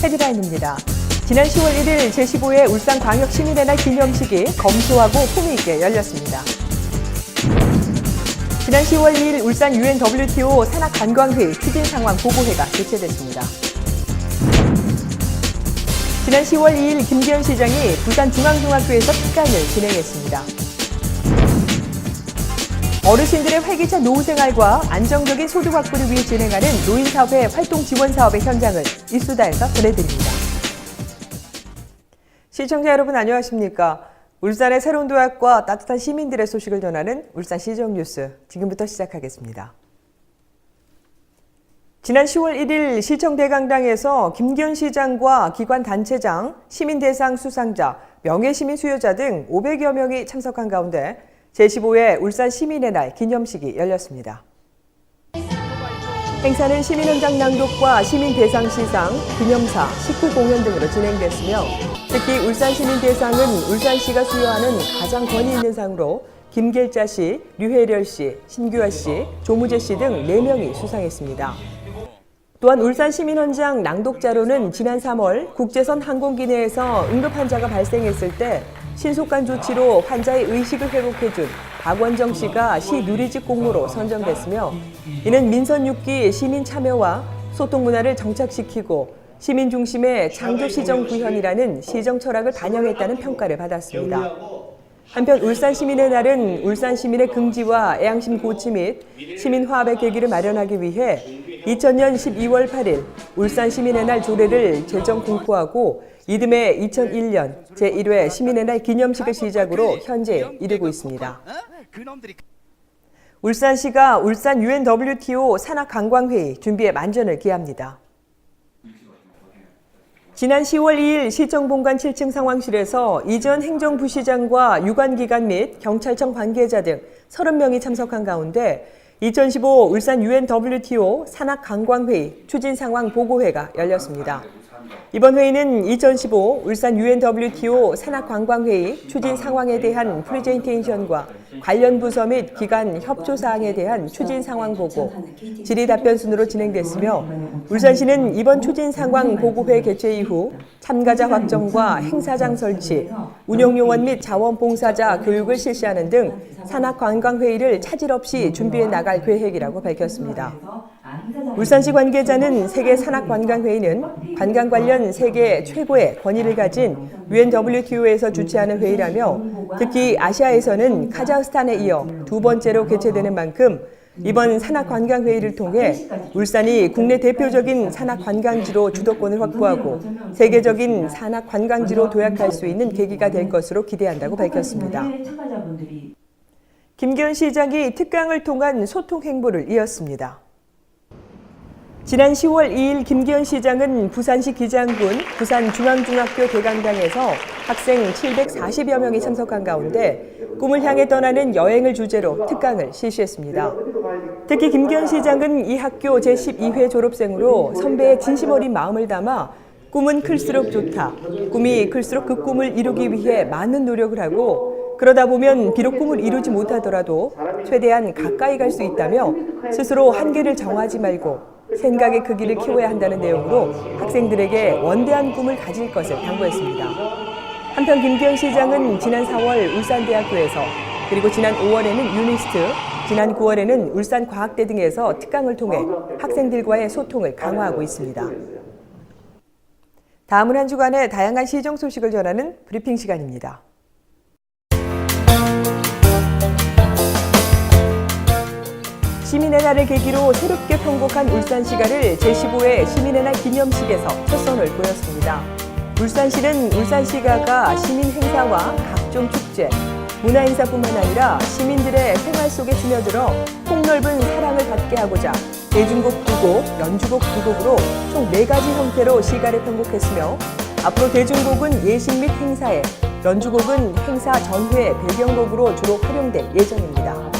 헤드라인입니다. 지난 10월 1일 제15회 울산광역시민의 날 기념식이 검소하고 품위있게 열렸습니다. 지난 10월 2일 울산 UNWTO 산악관광회의 추진 상황 보고회가 개최됐습니다. 지난 10월 2일 김기현 시장이 부산중앙중학교에서 특강을 진행했습니다. 어르신들의 활기찬 노후생활과 안정적인 소득 확보를 위해 진행하는 노인사회 활동지원사업의 현장을 이수다에서 보내드립니다. 시청자 여러분 안녕하십니까? 울산의 새로운 도약과 따뜻한 시민들의 소식을 전하는 울산시정뉴스 지금부터 시작하겠습니다. 지난 10월 1일 시청대강당에서 김기현 시장과 기관단체장, 시민대상 수상자, 명예시민 수여자 등 500여 명이 참석한 가운데 제15회 울산 시민의 날 기념식이 열렸습니다. 행사는 시민헌장 낭독과 시민대상 시상, 기념사, 식후 공연 등으로 진행됐으며 특히 울산시민대상은 울산시가 수여하는 가장 권위 있는 상으로 김길자 씨, 류혜렬 씨, 신규아 씨, 조무재 씨 등 4명이 수상했습니다. 또한 울산시민헌장 낭독자로는 지난 3월 국제선 항공기 내에서 응급환자가 발생했을 때 신속한 조치로 환자의 의식을 회복해준 박원정 씨가 시 누리집 공모로 선정됐으며 이는 민선 6기 시민 참여와 소통 문화를 정착시키고 시민 중심의 창조 시정 구현이라는 시정 철학을 반영했다는 평가를 받았습니다. 한편 울산 시민의 날은 울산 시민의 긍지와 애양심 고취 및 시민 화합의 계기를 마련하기 위해 2000년 12월 8일 울산 시민의 날 조례를 제정 공포하고 이듬해 2001년 제1회 시민의 날 기념식을 시작으로 현재 이르고 있습니다. 울산시가 울산 UNWTO 산악관광회의 준비에 만전을 기합니다. 지난 10월 2일 시청본관 7층 상황실에서 이전 행정부시장과 유관기관 및 경찰청 관계자 등 30명이 참석한 가운데 2015 울산 UNWTO 산악관광회의 추진상황 보고회가 열렸습니다. 이번 회의는 2015 울산 UNWTO 산악관광회의 추진 상황에 대한 프레젠테이션과 관련 부서 및 기관 협조 사항에 대한 추진 상황 보고, 질의 답변 순으로 진행됐으며 울산시는 이번 추진 상황 보고회 개최 이후 참가자 확정과 행사장 설치, 운영요원 및 자원봉사자 교육을 실시하는 등 산악관광회의를 차질 없이 준비해 나갈 계획이라고 밝혔습니다. 울산시 관계자는 세계 산악관광회의는 관광 관련 세계 최고의 권위를 가진 UNWTO에서 주최하는 회의라며 특히 아시아에서는 카자흐스탄에 이어 두 번째로 개최되는 만큼 이번 산악관광회의를 통해 울산이 국내 대표적인 산악관광지로 주도권을 확보하고 세계적인 산악관광지로 도약할 수 있는 계기가 될 것으로 기대한다고 밝혔습니다. 김기현 시장이 특강을 통한 소통 행보를 이었습니다. 지난 10월 2일 김기현 시장은 부산시 기장군 부산중앙중학교 대강당에서 학생 740여 명이 참석한 가운데 꿈을 향해 떠나는 여행을 주제로 특강을 실시했습니다. 특히 김기현 시장은 이 학교 제12회 졸업생으로 선배의 진심 어린 마음을 담아 꿈은 클수록 좋다. 꿈이 클수록 그 꿈을 이루기 위해 많은 노력을 하고 그러다 보면 비록 꿈을 이루지 못하더라도 최대한 가까이 갈 수 있다며 스스로 한계를 정하지 말고 생각의 크기를 키워야 한다는 내용으로 학생들에게 원대한 꿈을 가질 것을 당부했습니다. 한편 김기현 시장은 지난 4월 울산대학교에서 그리고 지난 5월에는 유니스트, 지난 9월에는 울산과학대 등에서 특강을 통해 학생들과의 소통을 강화하고 있습니다. 다음은 한 주간의 다양한 시정 소식을 전하는 브리핑 시간입니다. 시민의 날을 계기로 새롭게 편곡한 울산시가를 제15회 시민의 날 기념식에서 최선을 보였습니다. 울산시는 울산시가가 시민 행사와 각종 축제, 문화 행사뿐만 아니라 시민들의 생활 속에 스며들어 폭넓은 사랑을 받게 하고자 대중곡 2곡, 연주곡 2곡으로 총 4가지 형태로 시가를 편곡했으며 앞으로 대중곡은 예식 및 행사에, 연주곡은 행사 전후의 배경곡으로 주로 활용될 예정입니다.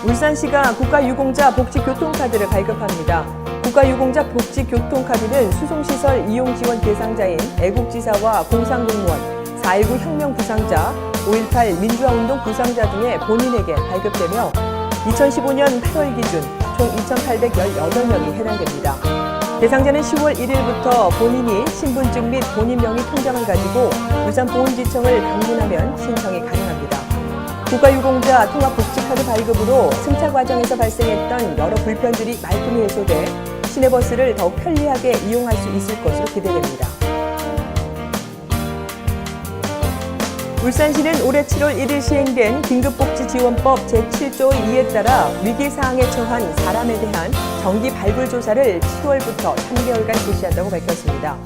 울산시가 국가유공자 복지교통카드를 발급합니다. 국가유공자 복지교통카드는 수송시설 이용지원 대상자인 애국지사와 공상공무원, 4.19 혁명 부상자, 5.18 민주화운동 부상자 등의 본인에게 발급되며 2015년 8월 기준 총 2,818명이 해당됩니다. 대상자는 10월 1일부터 본인이 신분증 및 본인 명의 통장을 가지고 울산보훈지청을 방문하면 신청이 가능합니다. 국가유공자 통합복지카드 발급으로 승차 과정에서 발생했던 여러 불편들이 말끔히 해소돼 시내버스를 더욱 편리하게 이용할 수 있을 것으로 기대됩니다. 울산시는 올해 7월 1일 시행된 긴급복지지원법 제7조 2에 따라 위기사항에 처한 사람에 대한 정기 발굴 조사를 7월부터 3개월간 실시한다고 밝혔습니다.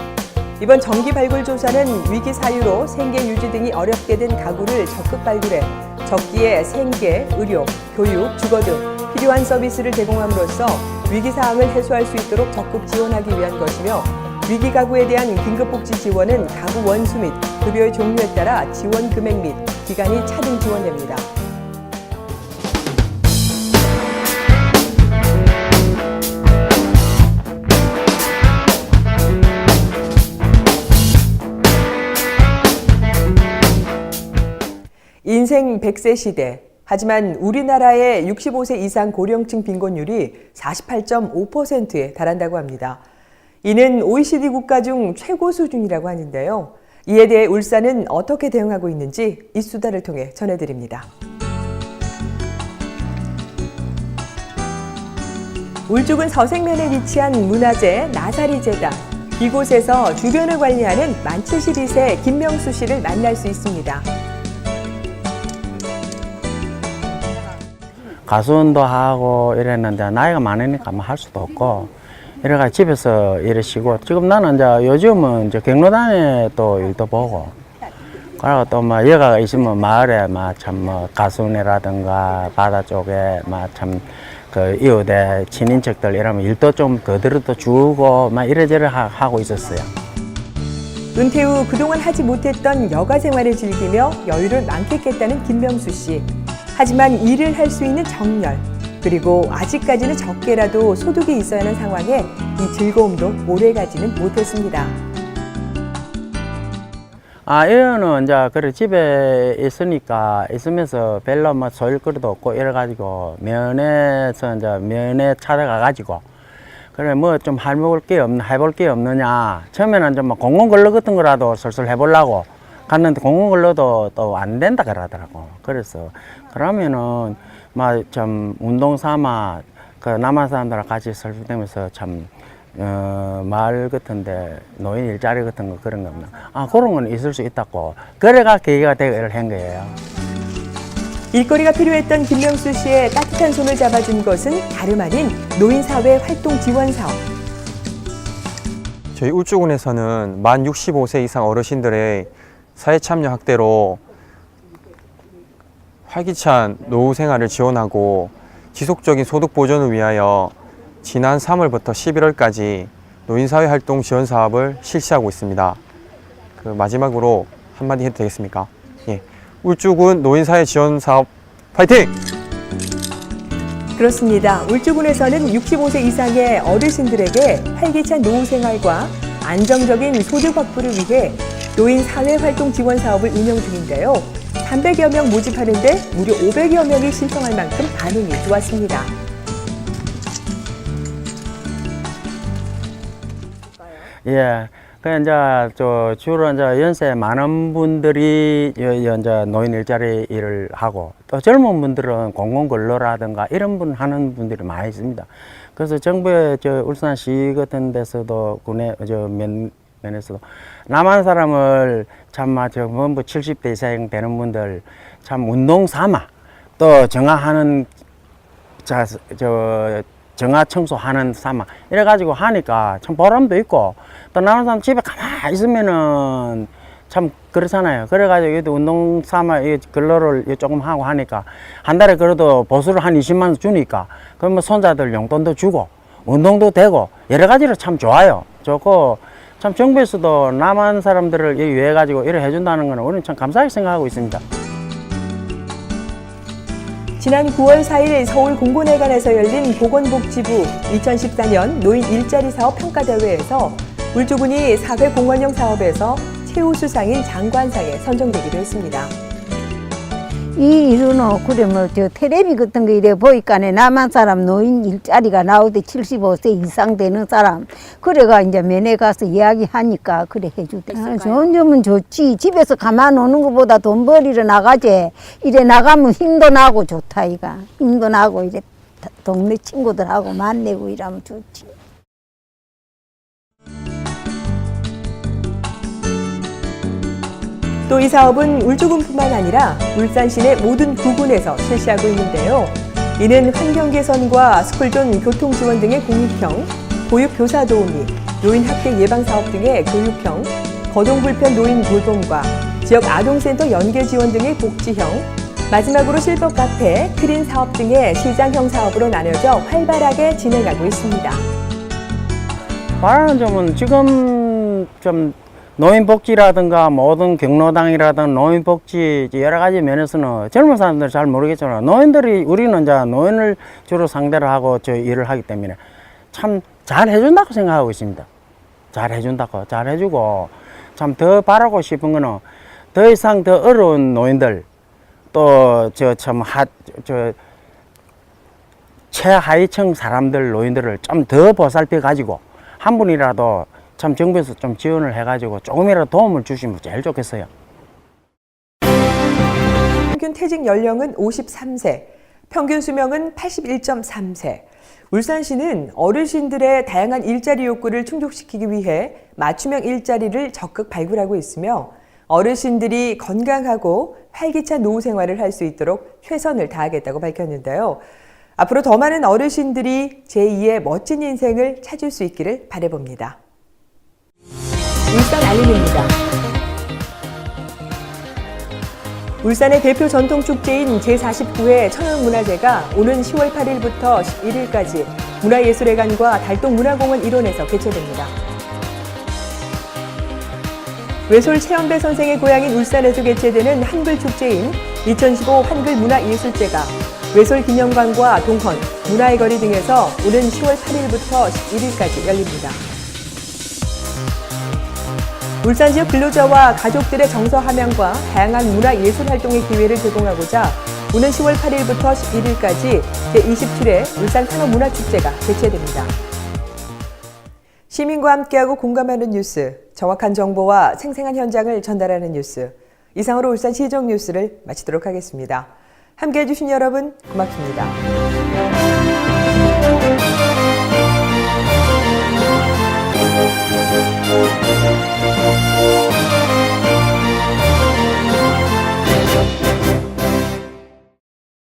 이번 정기 발굴 조사는 위기 사유로 생계 유지 등이 어렵게 된 가구를 적극 발굴해 적기에 생계, 의료, 교육, 주거 등 필요한 서비스를 제공함으로써 위기 사항을 해소할 수 있도록 적극 지원하기 위한 것이며 위기 가구에 대한 긴급복지 지원은 가구 원수 및 급여의 종류에 따라 지원 금액 및 기간이 차등 지원됩니다. 인생 100세 시대. 하지만 우리나라의 65세 이상 고령층 빈곤율이 48.5%에 달한다고 합니다. 이는 OECD 국가 중 최고 수준이라고 하는데요. 이에 대해 울산은 어떻게 대응하고 있는지 이 수다를 통해 전해드립니다. 울주군 서생면에 위치한 문화재 나사리재단. 이곳에서 주변을 관리하는 만 72세 김명수 씨를 만날 수 있습니다. 가수원도 하고 이랬는데 나이가 많으니까 뭐 할 수도 없고 이래가 집에서 일을 쉬고 지금 나는 이제 요즘은 이제 경로당에 또 일도 보고 그리고 또 뭐 여가가 있으면 마을에 막 참 뭐 가수원이라든가 바다 쪽에 막 참 그 이웃에 친인척들 이러면 일도 좀 그들도 주고 막 이래저래 하고 있었어요. 은퇴 후 그동안 하지 못했던 여가 생활을 즐기며 여유를 만끽했다는 김명수 씨. 하지만 일을 할 수 있는 정열, 그리고 아직까지는 적게라도 소득이 있어야 하는 상황에 이 즐거움도 오래가지는 못했습니다. 이거는 이제 그래 집에 있으면서 별로 뭐 소일거리도 없고 이래가지고 면에서 이제 면에 찾아가가지고 그래 뭐 좀 해볼 게 없느냐. 처음에는 좀 뭐 공공근로 같은 거라도 슬슬 해보려고 갔는데 공공근로도 또 안 된다 그러더라고. 그래서 그러면은 막 좀 운동 삼아 그 남한 사람들하고 같이 살면서 참 마을 같은데 노인 일자리 같은 거 그런 거 없나? 그런 건 있을 수 있다고. 그래가 계기가 되고 일을 한 거예요. 일거리가 필요했던 김명수 씨의 따뜻한 손을 잡아준 것은 다름 아닌 노인사회 활동 지원 사업. 저희 울주군에서는 만 65세 이상 어르신들의 사회참여 확대로 활기찬 노후 생활을 지원하고 지속적인 소득 보존을 위하여 지난 3월부터 11월까지 노인사회 활동 지원 사업을 실시하고 있습니다. 마지막으로 한마디 해도 되겠습니까? 예. 울주군 노인사회 지원 사업 파이팅! 그렇습니다. 울주군에서는 65세 이상의 어르신들에게 활기찬 노후 생활과 안정적인 소득 확보를 위해 노인 사회활동 지원 사업을 운영 중인데요. 300여 명 모집하는데 무려 500여 명이 신청할 만큼 반응이 좋았습니다. 예. 그 이제 주로 이제 연세 많은 분들이 이제 노인 일자리 일을 하고 또 젊은 분들은 공공근로라든가 이런 분 하는 분들이 많이 있습니다. 그래서 정부의 울산시 같은 데서도 군에 면에서도 남한 사람을 참 전부 70대 이상 되는 분들 참 운동 삼아 또 정화하는 정화 청소하는 삼아 이래가지고 하니까 참 보람도 있고 또 남한 사람 집에 가만히 있으면은 참 그렇잖아요. 그래가지고 여기도 운동 삼아 근로를 조금 하고 하니까 한 달에 그래도 보수를 한 20만 원 주니까 그러면 손자들 용돈도 주고 운동도 되고 여러 가지로 참 좋아요. 좋고 참 정부에서도 남한 사람들을 위해가지고 이래 해준다는 거는 우리는 참 감사하게 생각하고 있습니다. 지난 9월 4일 서울 공군회관에서 열린 보건복지부 2014년 노인 일자리 사업 평가대회에서 울주군이 사회공헌형 사업에서 최우수상인 장관상에 선정되기도 했습니다. 이 일은 그래 뭐 저 텔레비 같은 거 이래 보니까네 남한 사람 노인 일자리가 나오대 75세 이상 되는 사람 그래가 이제 면회 가서 이야기하니까 그래 해주대. 좋은 점은 좋지. 집에서 가만 오는 것보다 돈 벌이러 나가지. 이래 나가면 힘도 나고 좋다 이가. 힘도 나고 이제 동네 친구들하고 만나고 이러면 좋지. 또 이 사업은 울주군뿐만 아니라 울산 시내 모든 구군에서 실시하고 있는데요. 이는 환경 개선과 스쿨존 교통 지원 등의 공익형, 보육 교사 도우미, 노인 학대 예방 사업 등의 교육형, 거동 불편 노인 돌봄과 지역 아동센터 연계 지원 등의 복지형, 마지막으로 실버 카페, 크린 사업 등의 시장형 사업으로 나뉘어져 활발하게 진행하고 있습니다. 바라는 점은 지금 좀 노인복지라든가 모든 경로당이라든 노인복지 여러 가지 면에서는 젊은 사람들은 잘 모르겠지만 노인들이 우리는 이제 노인을 주로 상대로 하고 저 일을 하기 때문에 참 잘 해준다고 생각하고 있습니다. 잘 해준다고 잘 해주고 참 더 바라고 싶은 거는 더 이상 더 어려운 노인들 또 저 참 최하위층 사람들 노인들을 좀 더 보살펴 가지고 한 분이라도 참 정부에서 좀 지원을 해가지고 조금이라도 도움을 주시면 제일 좋겠어요. 평균 퇴직 연령은 53세, 평균 수명은 81.3세. 울산시는 어르신들의 다양한 일자리 욕구를 충족시키기 위해 맞춤형 일자리를 적극 발굴하고 있으며 어르신들이 건강하고 활기찬 노후 생활을 할 수 있도록 최선을 다하겠다고 밝혔는데요. 앞으로 더 많은 어르신들이 제2의 멋진 인생을 찾을 수 있기를 바라봅니다. 울산 알림입니다. 울산의 대표 전통축제인 제49회 천연문화제가 오는 10월 8일부터 11일까지 문화예술회관과 달동문화공원 일원에서 개최됩니다. 외솔 최연배 선생의 고향인 울산에서 개최되는 한글축제인 2015 한글문화예술제가 외솔 기념관과 동헌, 문화의 거리 등에서 오는 10월 8일부터 11일까지 열립니다. 울산 지역 근로자와 가족들의 정서 함양과 다양한 문화예술 활동의 기회를 제공하고자 오는 10월 8일부터 11일까지 제27회 울산 산업문화축제가 개최됩니다. 시민과 함께하고 공감하는 뉴스, 정확한 정보와 생생한 현장을 전달하는 뉴스. 이상으로 울산 시정 뉴스를 마치도록 하겠습니다. 함께해 주신 여러분 고맙습니다.